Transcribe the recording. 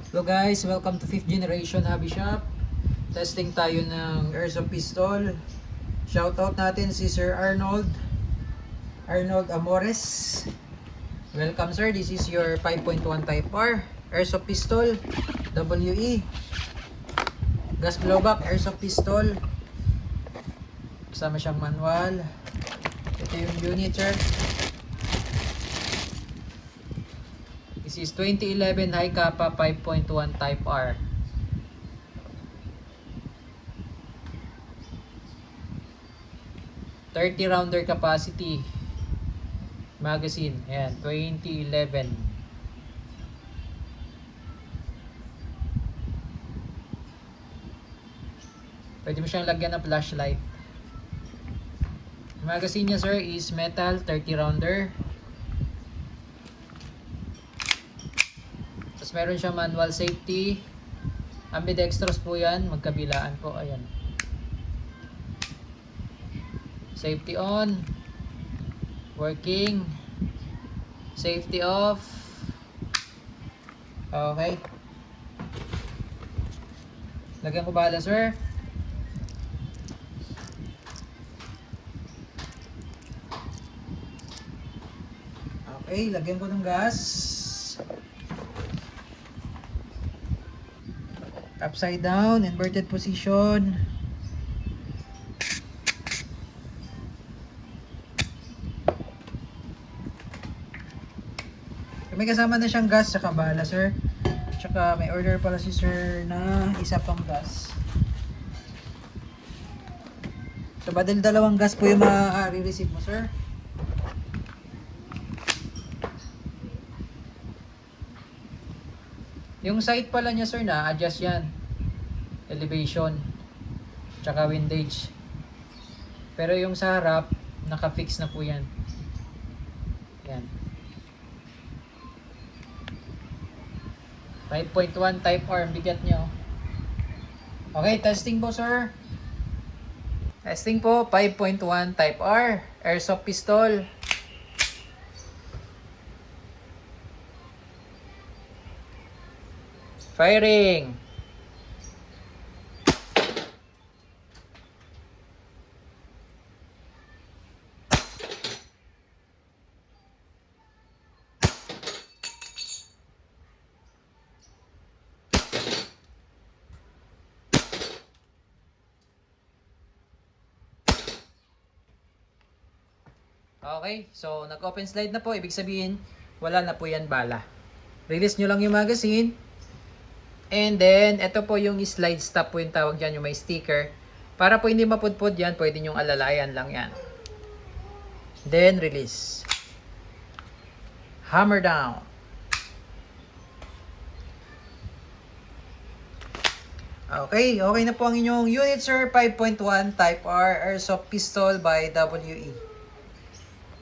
Hello guys, welcome to 5th generation hobby shop. Testing tayo ng airsoft pistol. Shoutout natin si Sir Arnold Amores. Welcome sir, this is your 5.1 Type R airsoft pistol WE. Gas blowback airsoft pistol. Kasama siyang manual. Ito yung unit sir. This is 2011 High Kappa 5.1 Type R. .30 rounder capacity magazine. Ayan, 2011. Pwede mo siyang lagyan ng flashlight. Magazine niya sir is metal 30 rounder. Tapos meron siyang manual safety. Ambidextrous po yan, magkabilaan po. Ayan. Safety on. Working. Safety off. Okay. Lagyan ko bala sir. Okay, lagyan ko ng gas. Upside down, inverted position. May kasama na siyang gas tsaka bala sir. Tsaka may order pala si sir na isa pang gas. So badal dalawang gas po yung ma-receive mo sir. Yung sight pala niya sir na adjust yan. Elevation. Tsaka windage. Pero yung sa harap, naka-fix na po yan. Yan. 5.1 Type R ang bigat niya. Okay, testing po sir. Testing po, 5.1 Type R. Airsoft pistol. Firing. Okay, so nag-open slide na po. Ibig sabihin, wala na po yan bala. Release nyo lang yung magazine. And then, ito po yung slide stop po yung tawag dyan, yung may sticker. Para po hindi mapudpud yan, pwede nyong alalayan lang yan. Then, release. Hammer down. Okay, okay na po ang inyong unit sir. 5.1 Type R Airsoft Pistol by WE.